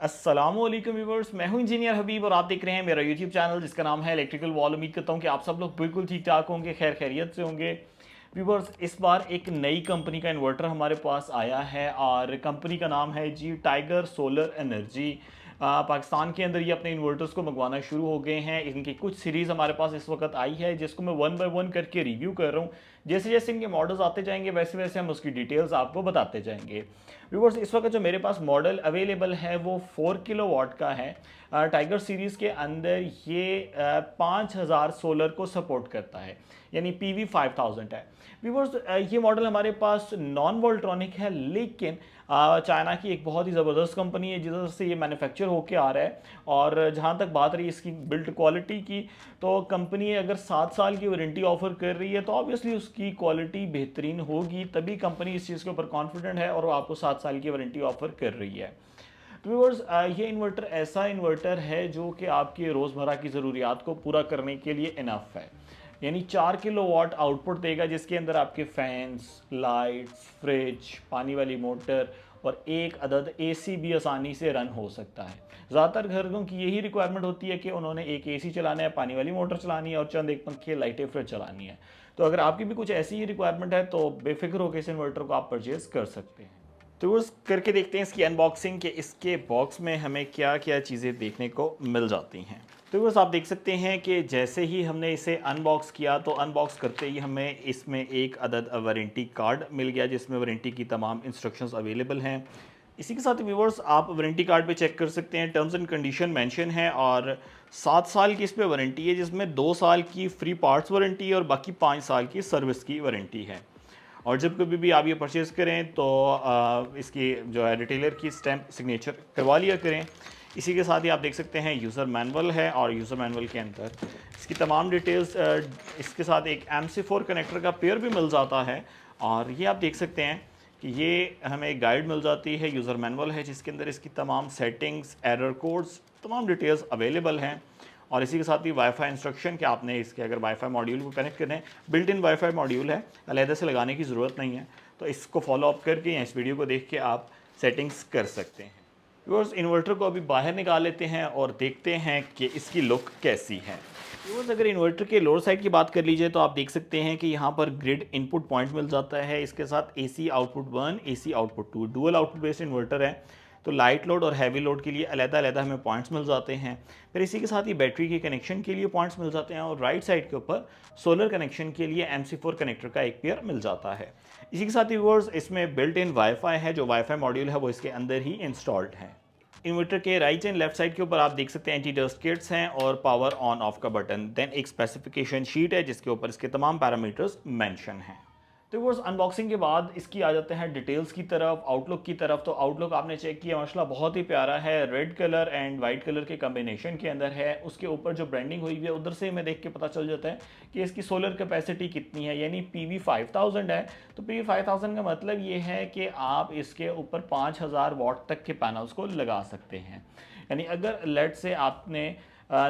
अस्सलामुअलैकुम व्यूवर्स, मैं हूं इंजीनियर हबीब और आप देख रहे हैं मेरा यूट्यूब चैनल जिसका नाम है इलेक्ट्रिकल वॉल। उम्मीद करता हूं कि आप सब लोग बिल्कुल ठीक ठाक होंगे, खैर खैरियत से होंगे। व्यूवर्स, इस बार एक नई कंपनी का इन्वर्टर हमारे पास आया है और कंपनी का नाम है जी टाइगर सोलर एनर्जी। पाकिस्तान के अंदर ये अपने इन्वर्टर्स को मंगवाना शुरू हो गए हैं। इनकी कुछ सीरीज़ हमारे पास इस वक्त आई है जिसको मैं वन बाय वन करके रिव्यू कर रहा हूँ। जैसे जैसे इनके मॉडल्स आते जाएंगे वैसे वैसे हम उसकी डिटेल्स आपको बताते जाएंगे। व्यूवर्स, इस वक्त जो मेरे पास मॉडल अवेलेबल है वो 4 किलोवाट का है। टाइगर सीरीज़ के अंदर ये 5000 सोलर को सपोर्ट करता है, यानी PV 5000 है। व्यूवर्स, ये मॉडल हमारे पास नॉन वोल्ट्रॉनिक है, लेकिन चाइना की एक बहुत ही ज़बरदस्त कंपनी है जिधर से ये मैन्युफैक्चर होके आ रहा है। और जहाँ तक बात रही इसकी बिल्ड क्वालिटी की, तो कंपनी अगर 7 साल की वारंटी ऑफर कर रही है तो ऑब्वियसली उसकी क्वालिटी बेहतरीन होगी, तभी कंपनी इस चीज़ के ऊपर कॉन्फिडेंट है और वो आपको 7 साल की वारंटी ऑफर कर रही है। तो व्यूअर्स, ये इन्वर्टर ऐसा इन्वर्टर है जो कि आपकी रोज़मर्रा की ज़रूरियात को पूरा करने के लिए इनफ है। यानी 4 किलोवाट आउटपुट देगा जिसके अंदर आपके फैंस, लाइट्स, फ्रिज, पानी वाली मोटर और एक अदद एसी भी आसानी से रन हो सकता है। ज़्यादातर घरों की यही रिक्वायरमेंट होती है कि उन्होंने एक एसी चलाना है, पानी वाली मोटर चलानी है और चंद एक पंखे, लाइटें, फ्रिज चलानी है। तो अगर आपकी भी कुछ ऐसी ही रिक्वायरमेंट है तो बेफिक्र होकर इस इन्वर्टर को आप परचेज कर सकते हैं। तो उस करके देखते हैं इसकी अनबॉक्सिंग, कि इसके बॉक्स में हमें क्या क्या चीज़ें देखने को मिल जाती हैं। तो बस आप देख सकते हैं कि जैसे ही हमने इसे अनबॉक्स किया तो अनबॉक्स करते ही हमें इसमें एक अदद वारंटी कार्ड मिल गया जिसमें वारंटी की तमाम इंस्ट्रक्शंस अवेलेबल हैं। इसी के साथ व्यूवर्स, आप वारंटी कार्ड पे चेक कर सकते हैं, टर्म्स एंड कंडीशन मेंशन है और 7 साल की इस पर वारंटी है जिसमें 2 साल की फ्री पार्ट्स वारंटी है और बाकी 5 साल की सर्विस की वारंटी है। और जब कभी भी आप ये परचेज़ करें तो इसकी जो है रिटेलर की स्टैम्प सिग्नेचर करवा लिया करें। इसी के साथ ही आप देख सकते हैं यूज़र मैनुअल है और यूज़र मैनुअल के अंदर इसकी तमाम डिटेल्स, इसके साथ एक MC4 कनेक्टर का पेयर भी मिल जाता है। और ये आप देख सकते हैं कि ये हमें एक गाइड मिल जाती है, यूज़र मैनुअल है जिसके अंदर इसकी तमाम सेटिंग्स, एरर कोड्स, तमाम डिटेल्स अवेलेबल हैं। और इसी के साथ ही वाईफाई इंस्ट्रक्शन कि आपने इसके अगर वाईफाई मॉड्यूल को कनेक्ट करें, बिल्ट इन वाईफाई मॉड्यूल है, अलहदा से लगाने की ज़रूरत नहीं है। तो इसको फॉलो अप करके या इस वीडियो को देख के आप सेटिंग्स कर सकते हैं। व्यूअर्स, इन्वर्टर को अभी बाहर निकाल लेते हैं और देखते हैं कि इसकी लुक कैसी है। व्यूअर्स, अगर इन्वर्टर के लोअर साइड की बात कर लीजिए तो आप देख सकते हैं कि यहाँ पर ग्रिड इनपुट पॉइंट मिल जाता है। इसके साथ AC output 1, AC output 2, dual output based inverter है। तो लाइट लोड और हैवी लोड के लिए अलग-अलग हमें पॉइंट्स मिल जाते हैं। फिर इसी के साथ ही बैटरी के कनेक्शन के लिए पॉइंट्स मिल जाते हैं और राइट साइड के ऊपर सोलर कनेक्शन के लिए MC4 कनेक्टर का एक पेयर मिल जाता है। इसी के साथ ही व्यूअर्स, इसमें बिल्ट इन वाईफाई है, जो वाईफाई मॉड्यूल है वो इसके अंदर ही इंस्टॉल्ड है। इन्वर्टर के राइट एंड लेफ्ट साइड के ऊपर आप देख सकते हैं एंटी डस्ट किट्स हैं और पावर ऑन ऑफ का बटन, देन एक स्पेसिफिकेशन शीट है जिसके ऊपर इसके तमाम पैरामीटर्स मेंशन हैं। तो वो अनबॉक्सिंग के बाद इसकी आ जाते हैं डिटेल्स की तरफ, आउटलुक की तरफ। तो आउटलुक आपने चेक किया, माशाल्लाह बहुत ही प्यारा है, red colour and white colour के कम्बिनेशन के अंदर है। उसके ऊपर जो ब्रांडिंग हुई हुई है उधर से हमें देख के पता चल जाता है कि इसकी सोलर कैपेसिटी कितनी है, यानी PV 5000 है। तो PV 5000 का मतलब ये है कि आप इसके ऊपर 5000 वाट तक के पैनल्स को लगा सकते हैं। यानी अगर लेट से आपने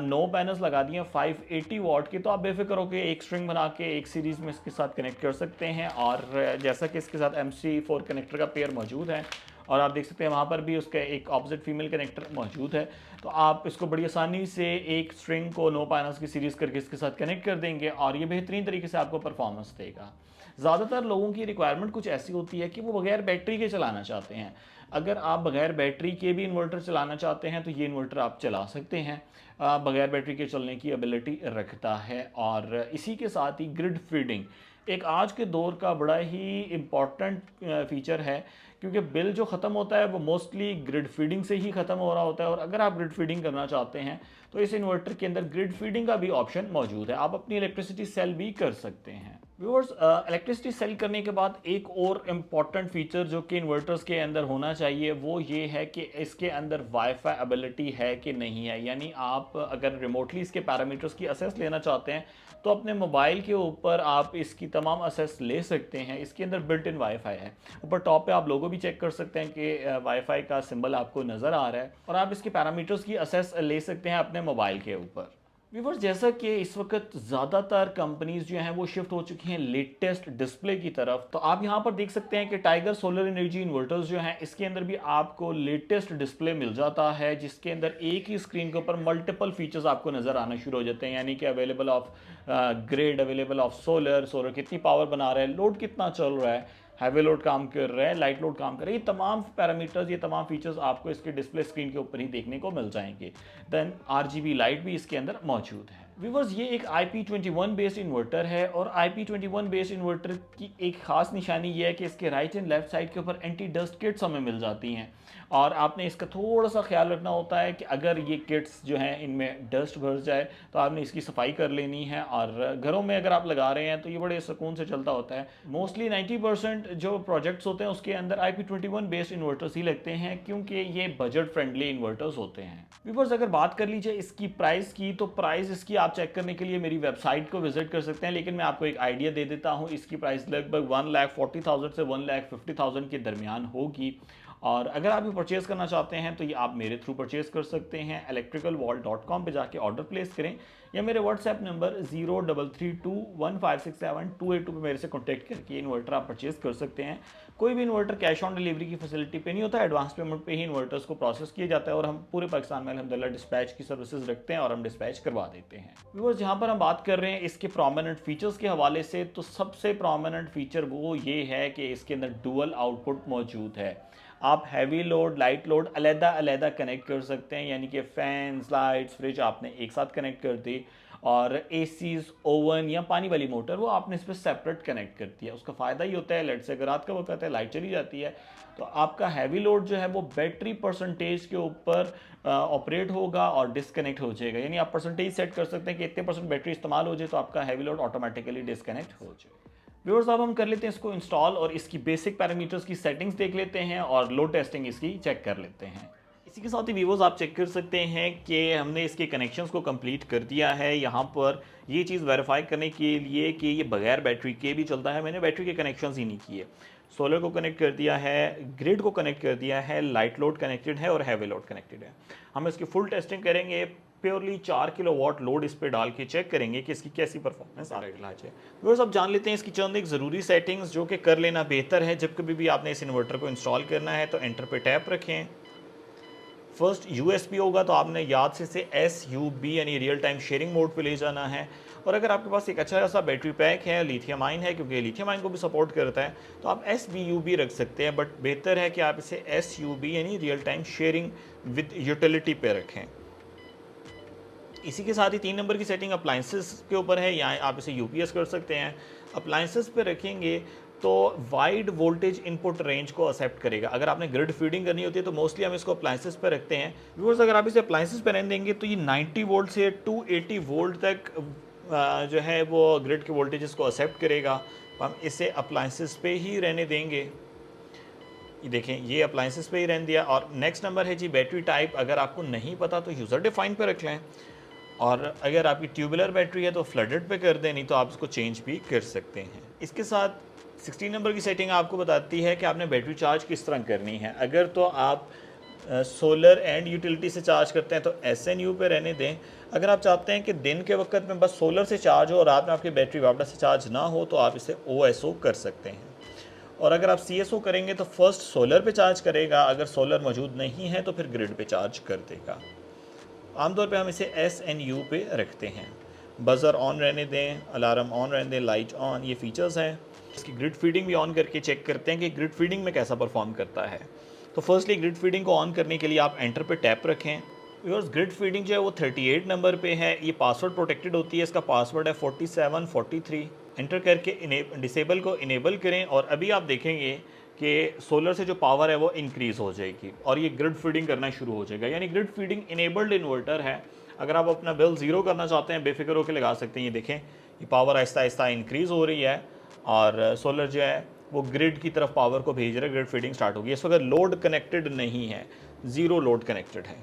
9 पैनल्स लगा दिए 580 वाट की, तो आप बेफिक्र होकर एक स्ट्रिंग बना के एक सीरीज़ में इसके साथ कनेक्ट कर सकते हैं। और जैसा कि इसके साथ MC4 कनेक्टर का पेयर मौजूद है और आप देख सकते हैं वहाँ पर भी उसका एक ऑपोजिट फीमेल कनेक्टर मौजूद है, तो आप इसको बड़ी आसानी से एक स्ट्रिंग को 9 पैनल्स की सीरीज़ करके इसके साथ कनेक्ट कर देंगे और ये बेहतरीन तरीके से आपको परफॉर्मेंस देगा। ज़्यादातर लोगों की रिक्वायरमेंट कुछ ऐसी होती है कि वो बगैर बैटरी के चलाना चाहते हैं। अगर आप बगैर बैटरी के भी इन्वर्टर चलाना चाहते हैं तो ये इन्वर्टर आप चला सकते हैं, बगैर बैटरी के चलने की एबिलिटी रखता है। और इसी के साथ ही ग्रिड फीडिंग एक आज के दौर का बड़ा ही इम्पॉर्टेंट फीचर है, क्योंकि बिल जो ख़त्म होता है वो मोस्टली ग्रिड फीडिंग से ही ख़त्म हो रहा होता है। और अगर आप ग्रिड फीडिंग करना चाहते हैं तो इस इन्वर्टर के अंदर ग्रिड फीडिंग का भी ऑप्शन मौजूद है, आप अपनी इलेक्ट्रिसिटी सेल भी कर सकते हैं। व्यूअर्स, इलेक्ट्रिसिटी सेल करने के बाद एक और इम्पॉर्टेंट फीचर जो कि इन्वर्टर्स के अंदर होना चाहिए वो ये है कि इसके अंदर वाईफाई एबिलिटी है कि नहीं है। यानी आप अगर रिमोटली इसके पैरामीटर्स की असेस लेना चाहते हैं तो अपने मोबाइल के ऊपर आप इसकी तमाम असेस ले सकते हैं। इसके अंदर बिल्ट इन वाईफाई है, ऊपर टॉप पे आप लोगो भी चेक कर सकते हैं कि वाईफाई का सिंबल आपको नज़र आ रहा है और आप इसके पैरामीटर्स की असेस ले सकते हैं अपने मोबाइल के ऊपर। व्यूवर्स, जैसा कि इस वक्त ज़्यादातर कंपनीज जो हैं वो शिफ्ट हो चुकी हैं लेटेस्ट डिस्प्ले की तरफ, तो आप यहाँ पर देख सकते हैं कि टाइगर सोलर एनर्जी इन्वर्टर्स जो हैं इसके अंदर भी आपको लेटेस्ट डिस्प्ले मिल जाता है, जिसके अंदर एक ही स्क्रीन के ऊपर मल्टीपल फीचर्स आपको नज़र आना शुरू हो जाते हैं। यानी कि available of grid, available of solar, solar कितनी पावर बना रहा है, लोड कितना चल रहा है, हैवी लोड काम कर रहा है, लाइट लोड काम कर रहा है, ये तमाम पैरामीटर्स, ये तमाम फीचर्स आपको इसके डिस्प्ले स्क्रीन के ऊपर ही देखने को मिल जाएंगे। देन RGB लाइट भी इसके अंदर मौजूद है। व्यूवर्स, ये एक IP21 बेस्ड इन्वर्टर है और IP21 बेस्ड इन्वर्टर की एक खास निशानी ये है कि इसके राइट एंड लेफ्ट साइड के ऊपर एंटी डस्ट किट्स हमें मिल जाती हैं, और आपने इसका थोड़ा सा ख्याल रखना होता है कि अगर ये किट्स जो हैं इनमें डस्ट भर जाए तो आपने इसकी सफाई कर लेनी है, और घरों में अगर आप लगा रहे हैं तो ये बड़े सुकून से चलता होता है। मोस्टली 90% जो प्रोजेक्ट्स होते हैं उसके अंदर IP21 बेस्ड इन्वर्टर्स ही लगते हैं, क्योंकि ये बजट फ्रेंडली इन्वर्टर्स होते हैं। व्यूवर्स, अगर बात कर लीजिए इसकी प्राइस की, तो प्राइस इसकी आप चेक करने के लिए मेरी वेबसाइट को विजिट कर सकते हैं, लेकिन मैं आपको एक आइडिया दे देता हूँ। इसकी प्राइस लगभग 1,40,000 से 1,50,000 के दरमियान होगी, और अगर आप ये परचेज़ करना चाहते हैं तो ये आप मेरे थ्रू परचेज़ कर सकते हैं। electricalwall.com पे जाके ऑर्डर प्लेस करें, या मेरे व्हाट्सएप नंबर 0332156728 पे मेरे से कॉन्टैक्ट करके इन्वर्टर आप परचेज़ कर सकते हैं। कोई भी इन्वर्टर कैश ऑन डिलीवरी की फैसिलिटी पे नहीं होता, एडवांस पेमेंट पे ही इन्वर्टर्स को प्रोसेस किया जाता है, और हम पूरे पाकिस्तान में अल्हम्दुलिल्लाह डिस्पैच की सर्विसेज रखते हैं और हम डिस्पैच करवा देते हैं। व्यूअर्स, जहाँ पर हम बात कर रहे हैं इसके प्रोमिनेंट फीचर्स के हवाले से, तो सबसे प्रोमिनेंट फीचर वो ये है कि इसके अंदर डुअल आउटपुट मौजूद है। आप हैवी लोड, लाइट लोड अलहदा अलहदा कनेक्ट कर सकते हैं, यानी कि फैंस, लाइट्स, फ्रिज आपने एक साथ कनेक्ट कर दी, और एसीज, ओवन या पानी वाली मोटर वो आपने इस पर सेपरेट कनेक्ट कर दिया। उसका फ़ायदा ही होता है, लेट से अगर रात का वक्त है, लाइट चली जाती है, तो आपका हैवी लोड जो है वो बैटरी परसेंटेज के ऊपर ऑपरेट होगा और डिस्कनेक्ट हो जाएगा। यानी आप परसेंटेज सेट कर सकते हैं कि इतने % बैटरी इस्तेमाल हो जाए तो आपका हैवी लोड ऑटोमेटिकली डिस्कनेक्ट हो जाए। व्यूअर्स, अब हम कर लेते हैं इसको इंस्टॉल, और इसकी बेसिक पैरामीटर्स की सेटिंग्स देख लेते हैं और लोड टेस्टिंग इसकी चेक कर लेते हैं। इसी के साथ ही व्यूअर्स, आप चेक कर सकते हैं कि हमने इसके कनेक्शंस को कंप्लीट कर दिया है। यहाँ पर ये चीज़ वेरीफाई करने के लिए कि ये बगैर बैटरी के भी चलता है, मैंने बैटरी के कनेक्शंस ही नहीं किए। सोलर को कनेक्ट कर दिया है, ग्रिड को कनेक्ट कर दिया है, लाइट लोड कनेक्टेड है और हैवी लोड कनेक्टेड है। हम इसकी फुल टेस्टिंग करेंगे, प्योरली 4 किलोवाट लोड इस पे डाल के चेक करेंगे कि इसकी कैसी परफॉर्मेंस आ रही है। व्यूअर्स, अब जान लेते हैं इसकी चंद एक ज़रूरी सेटिंग्स जो कि कर लेना बेहतर है जब कभी भी आपने इस इन्वर्टर को इंस्टॉल करना है। तो एंटर पे टैप रखें। फर्स्ट USB होगा तो आपने याद से इसे SUB यानी रियल टाइम शेयरिंग मोड पे ले जाना है। और अगर आपके पास एक अच्छा सा बैटरी पैक है, लिथियम आयन है, क्योंकि लिथियम आयन को भी सपोर्ट करता है, तो आप SBUB रख सकते हैं, बट बेहतर है कि आप इसे SUB यानी real time sharing with utility पे रखें। इसी के साथ ही 3 नंबर की सेटिंग अप्लाइंसेस के ऊपर है, यहाँ आप इसे UPS कर सकते हैं। अप्लाइंसेस पे रखेंगे तो वाइड वोल्टेज इनपुट रेंज को एक्सेप्ट करेगा। अगर आपने ग्रिड फीडिंग करनी होती है तो मोस्टली हम इसको अप्लाइंसेस पे रखते हैं। व्यूअर्स, अगर आप इसे अप्लाइंसेस पे रहने देंगे तो ये 90 वोल्ट से 280 वोल्ट तक जो है वो ग्रिड के वोल्टेजेस को एक्सेप्ट करेगा। हम इसे अप्लाइंसेस पे ही रहने देंगे। ये देखें, ये अप्लाइंसेस पे ही रहने दिया। और नेक्स्ट नंबर है जी बैटरी टाइप। अगर आपको नहीं पता तो यूज़र डिफाइन पे रख लें, और अगर आपकी ट्यूबुलर बैटरी है तो फ्लडेड पे कर दें, नहीं तो आप इसको चेंज भी कर सकते हैं। इसके साथ 16 नंबर की सेटिंग आपको बताती है कि आपने बैटरी चार्ज किस तरह करनी है। अगर तो आप सोलर एंड यूटिलिटी से चार्ज करते हैं तो SNU पे रहने दें। अगर आप चाहते हैं कि दिन के वक्त में बस सोलर से चार्ज हो और रात में आपकी बैटरी वापस से चार्ज ना हो, तो आप इसे OSO कर सकते हैं। और अगर आप CSO करेंगे तो फर्स्ट सोलर पे चार्ज करेगा, अगर सोलर मौजूद नहीं है तो फिर ग्रिड पे चार्ज कर देगा। आमतौर पे हम इसे SNU पे रखते हैं। बज़र ऑन रहने दें, अलार्म ऑन रहने दें, लाइट ऑन, ये फीचर्स हैं। इसकी ग्रिड फीडिंग भी ऑन करके चेक करते हैं कि ग्रिड फीडिंग में कैसा परफॉर्म करता है। तो फर्स्टली ग्रिड फीडिंग को ऑन करने के लिए आप एंटर पे टैप रखें। व्यूअर्स, ग्रिड फीडिंग जो है वो 38 नंबर पे है। ये पासवर्ड प्रोटेक्टेड होती है, इसका पासवर्ड है 4743। एंटर करके डिसेबल को इनेबल करें, और अभी आप देखेंगे कि सोलर से जो पावर है वो इंक्रीज़ हो जाएगी और ये ग्रिड फीडिंग करना शुरू हो जाएगा। यानी ग्रिड फीडिंग इनेबल्ड इन्वर्टर है। अगर आप अपना बिल ज़ीरो करना चाहते हैं, बेफिक्र होकर लगा सकते हैं। ये देखें, ये पावर आहिस्ता आहिस्ता इंक्रीज़ हो रही है और सोलर जो है वो ग्रिड की तरफ पावर को भेज रहा है। ग्रिड फीडिंग स्टार्ट होगी। इस वक्त लोड कनेक्टेड नहीं है, ज़ीरो लोड कनेक्टेड है।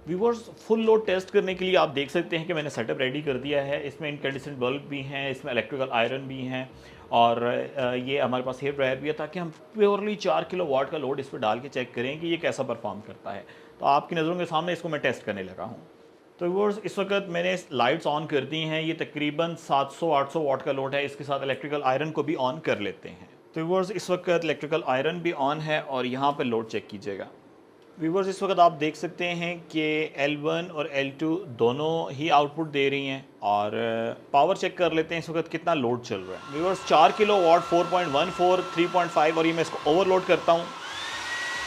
व्यूअर्स, फुल लोड टेस्ट करने के लिए आप देख सकते हैं कि मैंने सेटअप रेडी कर दिया है। इसमें इनकैंडेसेंट बल्ब भी हैं, इसमें इलेक्ट्रिकल आयरन भी हैं, और ये हमारे पास हेयर ड्रायर भी है, ताकि हम प्योरली 4 किलोवाट का लोड इस पर डाल के चेक करें कि ये कैसा परफॉर्म करता है। तो आपकी नज़रों के सामने इसको मैं टेस्ट करने लगा हूँ। तो व्यूअर्स इस वक्त मैंने लाइट्स ऑन कर दी हैं, ये तकरीबन 700-800 वाट का लोड है। इसके साथ इलेक्ट्रिकल आयरन को भी ऑन कर लेते हैं। तो व्यूअर्स इस वक्त इलेक्ट्रिकल आयरन भी ऑन है और यहाँ पर लोड चेक कीजिएगा। व्यूअर्स इस वक्त आप देख सकते हैं कि L1 और L2 दोनों ही आउटपुट दे रही हैं और पावर चेक कर लेते हैं इस वक्त कितना लोड चल रहा है। व्यूअर्स 4 किलो वाट 4.14 3.5 और ये मैं इसको ओवरलोड करता हूँ।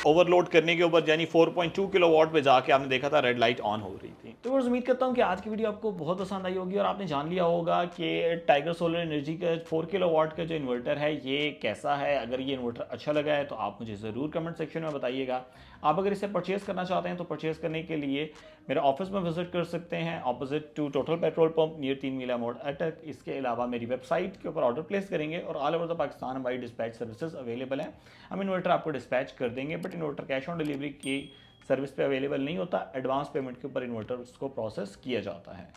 ओवरलोड करने के ऊपर यानी 4.2 किलोवाट पे जाके आपने देखा था रेड लाइट ऑन हो रही थी। तो बस उम्मीद करता हूँ कि आज की वीडियो आपको बहुत पसंद आई होगी और आपने जान लिया होगा कि टाइगर सोलर एनर्जी का 4 किलोवाट का जो इन्वर्टर है ये कैसा है। अगर ये इन्वर्टर अच्छा लगा है तो आप मुझे ज़रूर कमेंट सेक्शन में बताइएगा। आप अगर इसे परचेज़ करना चाहते हैं तो परचेज़ करने के लिए मेरे ऑफिस में विजिट कर सकते हैं, opposite to total petrol pump near 3 मीला मोड़ अटक। इसके अलावा मेरी वेबसाइट के ऊपर ऑर्डर प्लेस करेंगे और ऑल ओवर द पाकिस्तान हमारी डिस्पैच सर्विसेज अवेलेबल हैं। हम इन्वर्टर आपको डिस्पैच कर देंगे, but inverter cash on delivery की सर्विस पे अवेलेबल नहीं होता। एडवांस पेमेंट के ऊपर इन्वर्टर उसको प्रोसेस किया जाता है।